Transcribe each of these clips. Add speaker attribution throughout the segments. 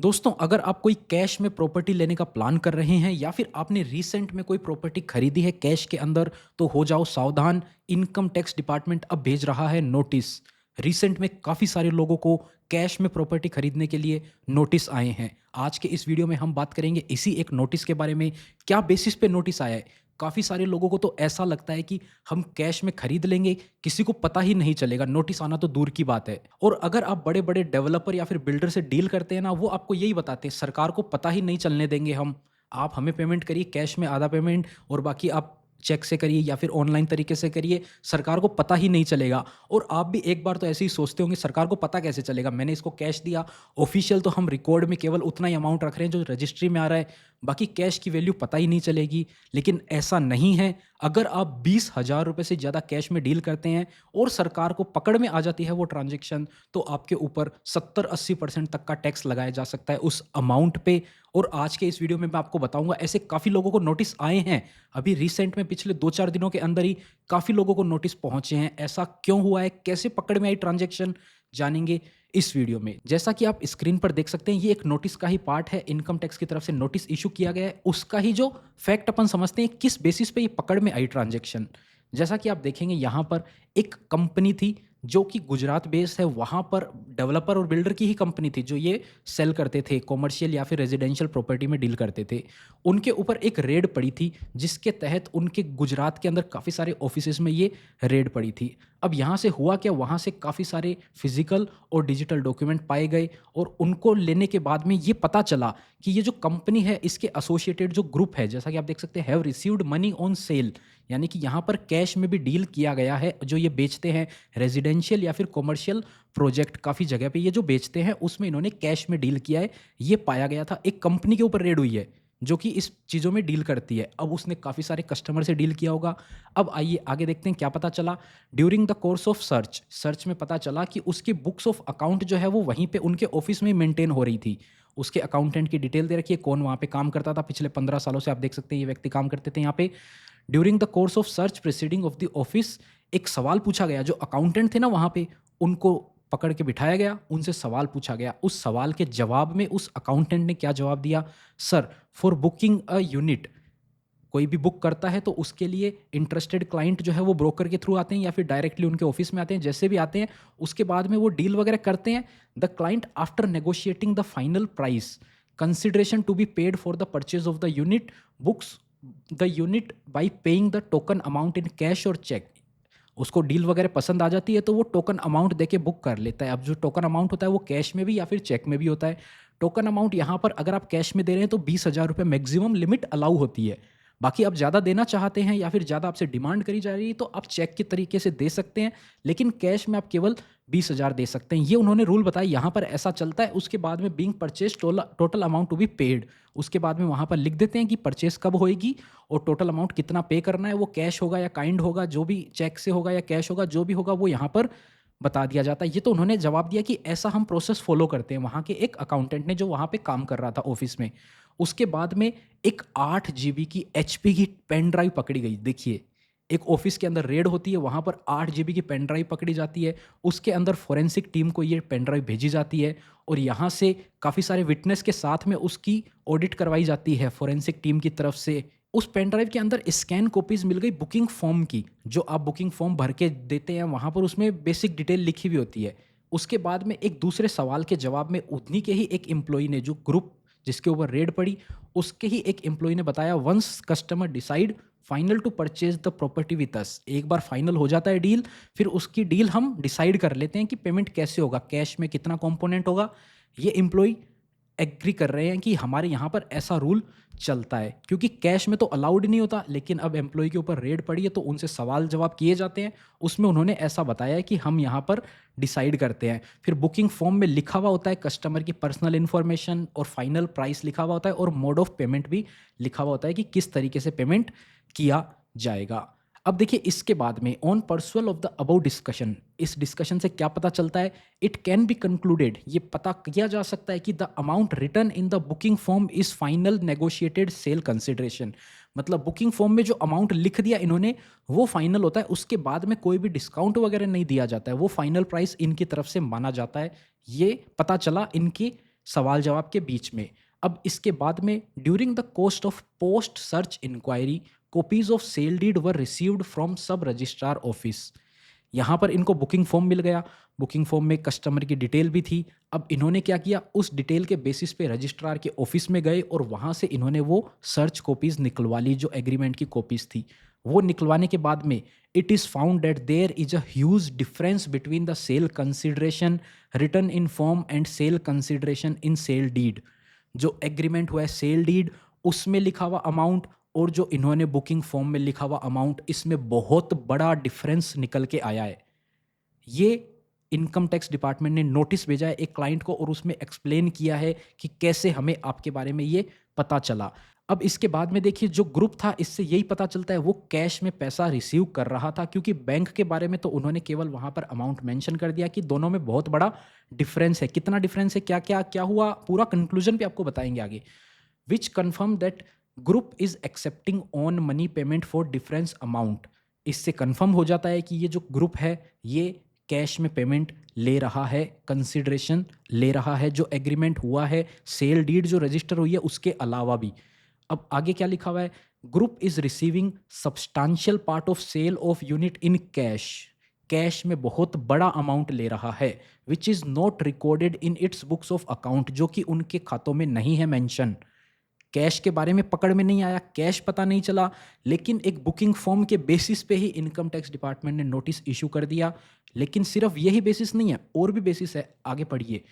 Speaker 1: दोस्तों, अगर आप कोई कैश में प्रॉपर्टी लेने का प्लान कर रहे हैं या फिर आपने रिसेंट में कोई प्रॉपर्टी खरीदी है कैश के अंदर, तो हो जाओ सावधान। इनकम टैक्स डिपार्टमेंट अब भेज रहा है नोटिस। रिसेंट में काफ़ी सारे लोगों को कैश में प्रॉपर्टी खरीदने के लिए नोटिस आए हैं। आज के इस वीडियो में हम बात करेंगे इसी एक नोटिस के बारे में। क्या बेसिस पे नोटिस आया है? काफ़ी सारे लोगों को तो ऐसा लगता है कि हम कैश में खरीद लेंगे, किसी को पता ही नहीं चलेगा, नोटिस आना तो दूर की बात है। और अगर आप बड़े-बड़े डेवलपर या फिर बिल्डर से डील करते हैं ना, वो आपको यही बताते हैं, सरकार को पता ही नहीं चलने देंगे हम। आप हमें पेमेंट करिए कैश में आधा पेमेंट और बाकी आप चेक से करिए या फिर ऑनलाइन तरीके से करिए, सरकार को पता ही नहीं चलेगा। और आप भी एक बार तो ऐसे ही सोचते होंगे, सरकार को पता कैसे चलेगा? मैंने इसको कैश दिया, ऑफिशियल तो हम रिकॉर्ड में केवल उतना ही अमाउंट रख रहे हैं जो रजिस्ट्री में आ रहा है, बाकी कैश की वैल्यू पता ही नहीं चलेगी। लेकिन ऐसा नहीं है। अगर आप 20,000 रुपए से ज़्यादा कैश में डील करते हैं और सरकार को पकड़ में आ जाती है वो ट्रांज़ैक्शन, तो आपके ऊपर 70-80% तक का टैक्स लगाया जा सकता है उस अमाउंट पे। और आज के इस वीडियो में मैं आपको बताऊँगा, ऐसे काफ़ी लोगों को नोटिस आए हैं। अभी रिसेंट में पिछले 2-4 दिनों के अंदर ही काफ़ी लोगों को नोटिस पहुँचे हैं। ऐसा क्यों हुआ है? कैसे पकड़ में आई ट्रांज़ैक्शन? जानेंगे इस वीडियो में। जैसा कि आप स्क्रीन पर देख सकते हैं, ये एक नोटिस का ही पार्ट है। इनकम टैक्स की तरफ से नोटिस इश्यू किया गया है, उसका ही जो फैक्ट अपन समझते हैं किस बेसिस पे ये पकड़ में आई ट्रांजैक्शन। जैसा कि आप देखेंगे यहाँ पर एक कंपनी थी जो कि गुजरात बेस्ड है। वहाँ पर डेवलपर और बिल्डर की ही कंपनी थी जो ये सेल करते थे, कॉमर्शियल या फिर रेजिडेंशियल प्रॉपर्टी में डील करते थे। उनके ऊपर एक रेड पड़ी थी जिसके तहत उनके गुजरात के अंदर काफ़ी सारे ऑफिसेज में ये रेड पड़ी थी। अब यहाँ से हुआ क्या, वहाँ से काफ़ी सारे फिजिकल और डिजिटल डॉक्यूमेंट पाए गए और उनको लेने के बाद में ये पता चला कि ये जो कंपनी है इसके एसोसिएटेड जो ग्रुप है, जैसा कि आप देख सकते हैं, have received money on sale, यानी कि यहाँ पर कैश में भी डील किया गया है। जो ये बेचते हैं रेजिडेंशियल या फिर कॉमर्शियल प्रोजेक्ट, काफ़ी जगह पे ये जो बेचते हैं उसमें इन्होंने कैश में डील किया है। ये पाया गया था। एक कंपनी के ऊपर रेड हुई है जो कि इस चीज़ों में डील करती है। अब उसने काफ़ी सारे कस्टमर से डील किया होगा। अब आइए आगे देखते हैं क्या पता चला। During the course of search में पता चला कि उसकी बुक्स ऑफ अकाउंट जो है वो वहीं पे उनके ऑफिस में मेंटेन हो रही थी। उसके अकाउंटेंट की डिटेल दे रखी है, कौन वहाँ पे काम करता था पिछले 15 सालों से। आप देख सकते हैं ये व्यक्ति काम करते थे यहाँ पे। During the course of search proceeding of the office, एक सवाल पूछा गया। जो अकाउंटेंट थे ना वहाँ पे, उनको पकड़ के बिठाया गया, उनसे सवाल पूछा गया। उस सवाल के जवाब में उस अकाउंटेंट ने क्या जवाब दिया? Sir, for booking a unit, कोई भी बुक करता है तो उसके लिए इंटरेस्टेड क्लाइंट जो है वो ब्रोकर के थ्रू आते हैं या फिर डायरेक्टली उनके ऑफिस में आते हैं, जैसे भी आते हैं उसके बाद में वो डील वगैरह करते हैं। The client after negotiating the final price, consideration to be paid for the purchase of the unit, books the unit by paying the token amount in cash और चेक। उसको डील वगैरह पसंद आ जाती है तो वो टोकन अमाउंट देके book कर लेता है। अब जो टोकन अमाउंट होता है वो कैश में भी या फिर चेक में भी होता है। टोकन अमाउंट यहाँ पर अगर आप कैश में दे रहे हैं तो 20,000 रुपये मैक्सिमम लिमिट अलाउ होती है। बाकी आप ज़्यादा देना चाहते हैं या फिर ज़्यादा आपसे डिमांड करी जा रही है तो आप चेक के तरीके से दे सकते हैं, लेकिन कैश में आप केवल 20,000 दे सकते हैं। ये उन्होंने रूल बताया, यहाँ पर ऐसा चलता है। उसके बाद में being purchase total amount to be paid, उसके बाद में वहाँ पर लिख देते हैं कि परचेज कब होएगी और टोटल अमाउंट कितना पे करना है। वो कैश होगा या काइंड होगा, जो भी चेक से होगा या कैश होगा, जो भी होगा वो यहाँ पर बता दिया जाता है। ये तो उन्होंने जवाब दिया कि ऐसा हम प्रोसेस फॉलो करते हैं, वहाँ के एक अकाउंटेंट ने जो वहाँ पे काम कर रहा था ऑफिस में। उसके बाद में एक 8 जीबी की एचपी की पेन ड्राइव पकड़ी गई। देखिए, एक ऑफिस के अंदर रेड होती है, वहाँ पर 8 जीबी की पेन ड्राइव पकड़ी जाती है। उसके अंदर फोरेंसिक टीम को ये पेन ड्राइव भेजी जाती है और यहाँ से काफ़ी सारे विटनेस के साथ में उसकी ऑडिट करवाई जाती है फोरेंसिक टीम की तरफ से। उस पेन ड्राइव के अंदर स्कैन कॉपीज़ मिल गई बुकिंग फॉर्म की, जो आप बुकिंग फॉर्म भर के देते हैं, वहाँ पर उसमें बेसिक डिटेल लिखी हुई होती है। उसके बाद में एक दूसरे सवाल के जवाब में उन्हीं के ही एक एम्प्लॉई ने, जो ग्रुप जिसके ऊपर रेड पड़ी, उसके ही एक एम्प्लॉई ने बताया, once customer decide final to purchase the property with us, एक बार फाइनल हो जाता है डील, फिर उसकी डील हम डिसाइड कर लेते हैं कि पेमेंट कैसे होगा, कैश में कितना कंपोनेंट होगा। ये एम्प्लॉय एग्री कर रहे हैं कि हमारे यहाँ पर ऐसा रूल चलता है, क्योंकि कैश में तो अलाउड नहीं होता। लेकिन अब एम्प्लॉय के ऊपर रेड पड़ी है तो उनसे सवाल जवाब किए जाते हैं। उसमें उन्होंने ऐसा बताया है कि हम यहाँ पर डिसाइड करते हैं। फिर बुकिंग फॉर्म में लिखा हुआ होता है कस्टमर की पर्सनल इन्फॉर्मेशन और फाइनल प्राइस लिखा हुआ होता है और मोड ऑफ पेमेंट भी लिखा हुआ होता है कि किस तरीके से पेमेंट किया जाएगा। अब देखिए, इसके बाद में on perusal of the above discussion, इस डिस्कशन से क्या पता चलता है? इट कैन बी कंक्लूडेड, ये पता किया जा सकता है कि the amount return in the booking form is final negotiated sale consideration. मतलब बुकिंग फॉर्म में जो अमाउंट लिख दिया इन्होंने वो फाइनल होता है, उसके बाद में कोई भी डिस्काउंट वगैरह नहीं दिया जाता है, वो फाइनल प्राइस इनकी तरफ से माना जाता है। ये पता चला इनकी सवाल जवाब के बीच में। अब इसके बाद में during the cost of post search inquiry copies of sale deed were received from sub registrar office. यहाँ पर इनको बुकिंग फॉर्म मिल गया, बुकिंग फॉर्म में कस्टमर की डिटेल भी थी। अब इन्होंने क्या किया, उस डिटेल के बेसिस पे रजिस्ट्रार के ऑफिस में गए और वहाँ से इन्होंने वो सर्च कॉपीज़ निकलवा ली जो एग्रीमेंट की कॉपीज़ थी। वो निकलवाने के बाद में it is found that there is a huge difference between the sale consideration written in form and sale consideration in sale deed. जो एग्रीमेंट हुआ है सेल डीड उसमें लिखा हुआ अमाउंट और जो इन्होंने बुकिंग फॉर्म में लिखा हुआ अमाउंट, इसमें बहुत बड़ा डिफरेंस निकल के आया है। ये इनकम टैक्स डिपार्टमेंट ने नोटिस भेजा है एक क्लाइंट को और उसमें एक्सप्लेन किया है कि कैसे हमें आपके बारे में ये पता चला। अब इसके बाद में देखिए जो ग्रुप था इससे यही पता चलता है वो कैश में पैसा रिसीव कर रहा था, क्योंकि बैंक के बारे में तो उन्होंने केवल वहां पर अमाउंट मेंशन कर दिया कि दोनों में बहुत बड़ा डिफरेंस है। कितना डिफरेंस है, क्या क्या क्या हुआ, पूरा कंक्लूजन भी आपको बताएंगे आगे। Which confirm that group is accepting on money payment for difference amount. इससे कन्फर्म हो जाता है कि ये जो ग्रुप है ये कैश में पेमेंट ले रहा है, कंसिडरेशन ले रहा है, जो एग्रीमेंट हुआ है सेल डीड जो रजिस्टर हुई है उसके अलावा भी। अब आगे क्या लिखा हुआ है, group is receiving substantial part of sale of unit in cash. Cash में बहुत बड़ा अमाउंट ले रहा है which is not recorded in its books of account, जो कि उनके खातों में नहीं है मेंशन। कैश के बारे में पकड़ में नहीं आया, कैश पता नहीं चला, लेकिन एक बुकिंग फॉर्म के बेसिस पे ही इनकम टैक्स डिपार्टमेंट ने नोटिस इशू कर दिया। लेकिन सिर्फ यही बेसिस नहीं है, और भी बेसिस है, आगे पढ़िए।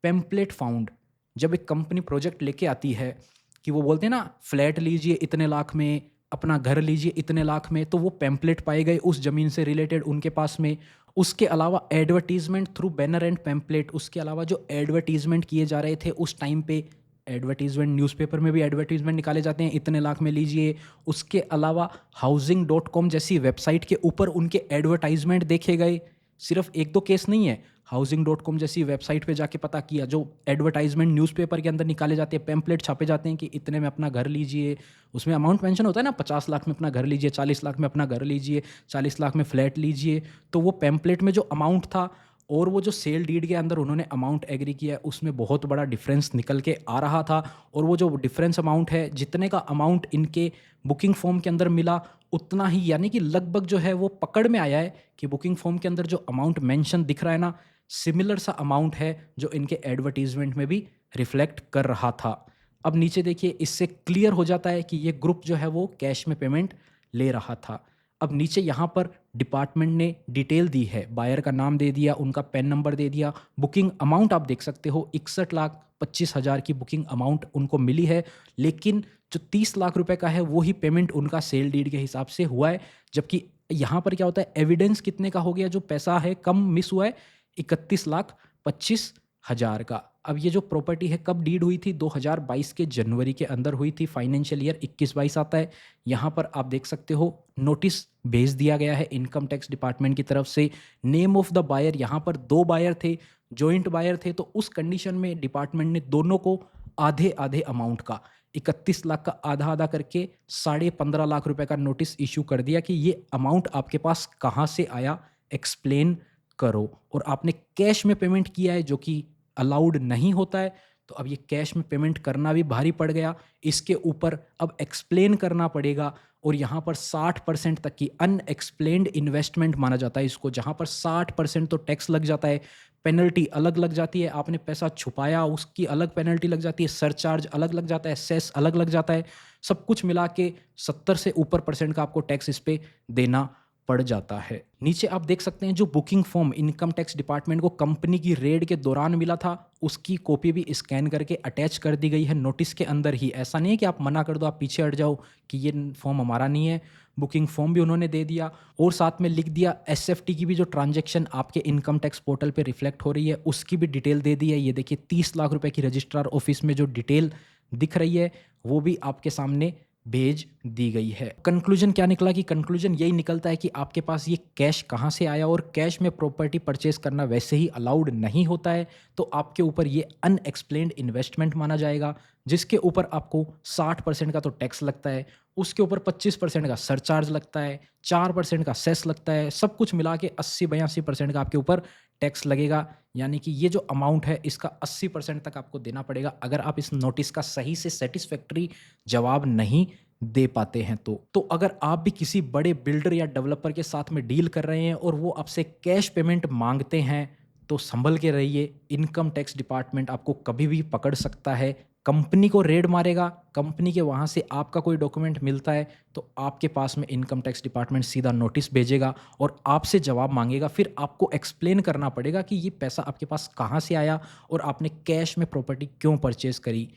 Speaker 1: पेम्पलेट फाउंड, जब एक कंपनी प्रोजेक्ट लेके आती है कि वो बोलते हैं ना फ्लैट लीजिए इतने लाख में, अपना घर लीजिए इतने लाख में, तो वो पेम्पलेट पाए गए उस जमीन से रिलेटेड उनके पास में। उसके अलावा advertisement through banner and pamphlet, उसके अलावा जो एडवर्टीजमेंट किए जा रहे थे उस टाइम पे, एडवर्टीजमेंट न्यूज़पेपर में भी एडवर्टीजमेंट निकाले जाते हैं इतने लाख में लीजिए। उसके अलावा हाउसिंग.com जैसी वेबसाइट के ऊपर उनके एडवर्टाइजमेंट देखे गए। सिर्फ एक दो केस नहीं है, हाउसिंग.com जैसी वेबसाइट पे जाके पता किया, जो एडवर्टाइजमेंट न्यूज़पेपर के अंदर निकाले जाते हैं, पैम्पलेट छापे जाते हैं कि इतने में अपना घर लीजिए। उसमें अमाउंट मेंशन होता है ना, 50 लाख में अपना घर लीजिए, 40 लाख में अपना घर लीजिए, 40 लाख में फ्लैट लीजिए। तो वो पैम्पलेट में जो अमाउंट था और वो जो सेल डीड के अंदर उन्होंने अमाउंट एग्री किया है उसमें बहुत बड़ा डिफरेंस निकल के आ रहा था। और वो जो डिफरेंस अमाउंट है, जितने का अमाउंट इनके बुकिंग फॉर्म के अंदर मिला उतना ही, यानी कि लगभग जो है वो पकड़ में आया है कि बुकिंग फॉर्म के अंदर जो अमाउंट मेंशन दिख रहा है ना, सिमिलर सा अमाउंट है जो इनके एडवर्टीजमेंट में भी रिफ्लेक्ट कर रहा था। अब नीचे देखिए, इससे क्लियर हो जाता है कि ये ग्रुप जो है वो कैश में पेमेंट ले रहा था। अब नीचे यहाँ पर डिपार्टमेंट ने डिटेल दी है, बायर का नाम दे दिया, उनका पेन नंबर दे दिया, बुकिंग अमाउंट आप देख सकते हो 61,25,000 की बुकिंग अमाउंट उनको मिली है। लेकिन जो 30 लाख रुपए का है वो ही पेमेंट उनका सेल डीड के हिसाब से हुआ है। जबकि यहाँ पर क्या होता है, एविडेंस कितने का हो गया, जो पैसा है कम मिस हुआ है 31,25,000 का। अब ये जो प्रॉपर्टी है कब डीड हुई थी, 2022 के जनवरी के अंदर हुई थी, फाइनेंशियल ईयर 21-22 आता है। यहाँ पर आप देख सकते हो नोटिस भेज दिया गया है इनकम टैक्स डिपार्टमेंट की तरफ से। नेम ऑफ द बायर, यहाँ पर 2 बायर थे, जॉइंट बायर थे, तो उस कंडीशन में डिपार्टमेंट ने दोनों को आधे आधे अमाउंट का 31 लाख का आधा आधा करके 15.5 लाख रुपए का नोटिस इशू कर दिया कि ये अमाउंट आपके पास कहाँ से आया, एक्सप्लेन करो। और आपने कैश में पेमेंट किया है जो कि अलाउड नहीं होता है, तो अब ये कैश में पेमेंट करना भी भारी पड़ गया। इसके ऊपर अब एक्सप्लेन करना पड़ेगा। और यहाँ पर 60% तक की अनएक्सप्लेन्ड इन्वेस्टमेंट माना जाता है इसको, जहाँ पर 60% तो टैक्स लग जाता है, पेनल्टी अलग लग जाती है, आपने पैसा छुपाया उसकी अलग पेनल्टी लग जाती है, सरचार्ज अलग लग जाता है, सेस अलग लग जाता है, सब कुछ मिला के 70 से ऊपर % का आपको टैक्स इस पे देना पड़ जाता है। नीचे आप देख सकते हैं जो booking form income tax department को कंपनी की रेड के दौरान मिला था, उसकी कॉपी भी स्कैन करके अटैच कर दी गई है नोटिस के अंदर ही। ऐसा नहीं है कि आप मना कर दो, आप पीछे हट जाओ कि ये फॉर्म हमारा नहीं है। बुकिंग फॉर्म भी उन्होंने दे दिया और साथ में लिख दिया एसएफटी की भी जो ट्रांजैक्शन आपके इनकम टैक्स पोर्टल पे रिफ्लेक्ट हो रही है उसकी भी डिटेल दे दी है। ये देखिए 30 लाख रुपए की रजिस्ट्रार ऑफिस में जो डिटेल दिख रही है वो भी आपके सामने भेज दी गई है। कंक्लूजन क्या निकला, कि कंक्लूजन यही निकलता है कि आपके पास ये कैश कहाँ से आया, और कैश में प्रॉपर्टी परचेज करना वैसे ही अलाउड नहीं होता है, तो आपके ऊपर ये अनएक्सप्लेन्ड इन्वेस्टमेंट माना जाएगा, जिसके ऊपर आपको 60% का तो टैक्स लगता है, उसके ऊपर 25% का सरचार्ज लगता है, 4% का सेस लगता है, सब कुछ मिला के 80-82% का आपके ऊपर टैक्स लगेगा, यानी कि ये जो अमाउंट है इसका 80% तक आपको देना पड़ेगा अगर आप इस नोटिस का सही से सैटिस्फैक्टरी जवाब नहीं दे पाते हैं तो। तो अगर आप भी किसी बड़े बिल्डर या डेवलपर के साथ में डील कर रहे हैं और वो आपसे कैश पेमेंट माँगते हैं, तो सँभल के रहिए। इनकम टैक्स डिपार्टमेंट आपको कभी भी पकड़ सकता है, कंपनी को रेड मारेगा, कंपनी के वहाँ से आपका कोई डॉक्यूमेंट मिलता है, तो आपके पास में इनकम टैक्स डिपार्टमेंट सीधा नोटिस भेजेगा और आपसे जवाब माँगेगा। फिर आपको एक्सप्लेन करना पड़ेगा कि ये पैसा आपके पास कहाँ से आया और आपने कैश में प्रॉपर्टी क्यों परचेज़ करी।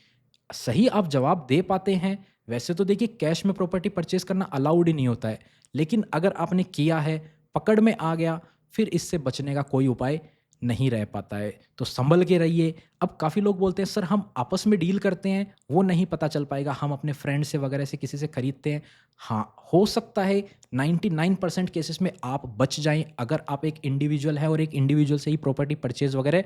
Speaker 1: सही आप जवाब दे पाते हैं, वैसे तो देखिए कैश में प्रॉपर्टी परचेज़ करना अलाउड ही नहीं होता है, लेकिन अगर आपने किया है, पकड़ में आ गया, फिर इससे बचने का कोई उपाय नहीं रह पाता है। तो सँभल के रहिए। अब काफ़ी लोग बोलते हैं सर हम आपस में डील करते हैं, वो नहीं पता चल पाएगा, हम अपने फ्रेंड से वगैरह से किसी से खरीदते हैं। हाँ, हो सकता है 99% केसेस में आप बच जाएँ अगर आप एक इंडिविजुअल हैं और एक इंडिविजुअल से ही प्रॉपर्टी परचेज़ वगैरह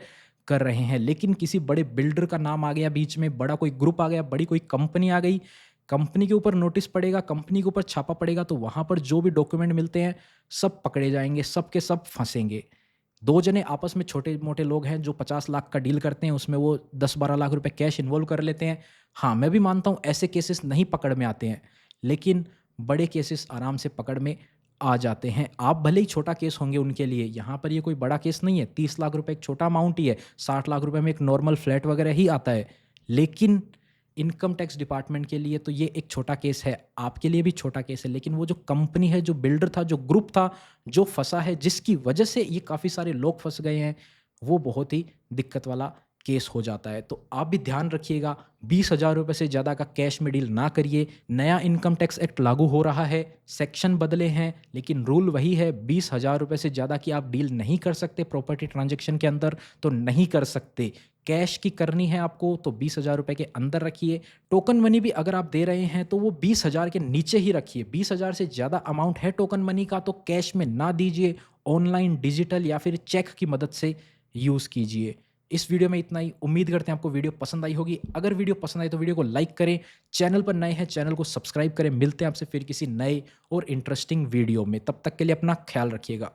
Speaker 1: कर रहे हैं। लेकिन किसी बड़े बिल्डर का नाम आ गया बीच में, बड़ा कोई ग्रुप आ गया, बड़ी कोई कंपनी आ गई, कंपनी के ऊपर नोटिस पड़ेगा, कंपनी के ऊपर छापा पड़ेगा, तो वहाँ पर जो भी डॉक्यूमेंट मिलते हैं, सब पकड़े जाएँगे, सब के सब फँसेंगे। 2 जने आपस में छोटे-मोटे लोग हैं जो 50 लाख का डील करते हैं, उसमें वो 10-12 लाख रुपए कैश इन्वॉल्व कर लेते हैं। हाँ, मैं भी मानता हूँ ऐसे केसेस नहीं पकड़ में आते हैं, लेकिन बड़े केसेस आराम से पकड़ में आ जाते हैं। आप भले ही छोटा केस होंगे उनके लिए, यहाँ पर ये कोई बड़ा केस नहीं है, 30 लाख रुपए एक छोटा अमाउंट ही है, 60 लाख रुपए में एक नॉर्मल फ्लैट वगैरह ही आता है। लेकिन इनकम टैक्स डिपार्टमेंट के लिए तो ये एक छोटा केस है, आपके लिए भी छोटा केस है, लेकिन वो जो कंपनी है, जो बिल्डर था, जो ग्रुप था, जो फँसा है, जिसकी वजह से ये काफ़ी सारे लोग फँस गए हैं, वो बहुत ही दिक्कत वाला केस हो जाता है। तो आप भी ध्यान रखिएगा, 20,000 रुपए से ज़्यादा का कैश में डील ना करिए। नया इनकम टैक्स एक्ट लागू हो रहा है, सेक्शन बदले हैं, लेकिन रूल वही है, 20,000 रुपए से ज़्यादा की आप डील नहीं कर सकते प्रॉपर्टी ट्रांज़ैक्शन के अंदर, तो नहीं कर सकते। कैश की करनी है आपको तो 20,000 रुपए के अंदर रखिए। टोकन मनी भी अगर आप दे रहे हैं तो वो 20,000 के नीचे ही रखिए। 20,000 से ज़्यादा अमाउंट है टोकन मनी का तो कैश में ना दीजिए, ऑनलाइन, डिजिटल या फिर चेक की मदद से यूज़ कीजिए। इस वीडियो में इतना ही। उम्मीद करते हैं आपको वीडियो पसंद आई होगी। अगर वीडियो पसंद आई तो वीडियो को लाइक करें, चैनल पर नए हैं चैनल को सब्सक्राइब करें। मिलते हैं आपसे फिर किसी नए और इंटरेस्टिंग वीडियो में। तब तक के लिए अपना ख्याल रखिएगा।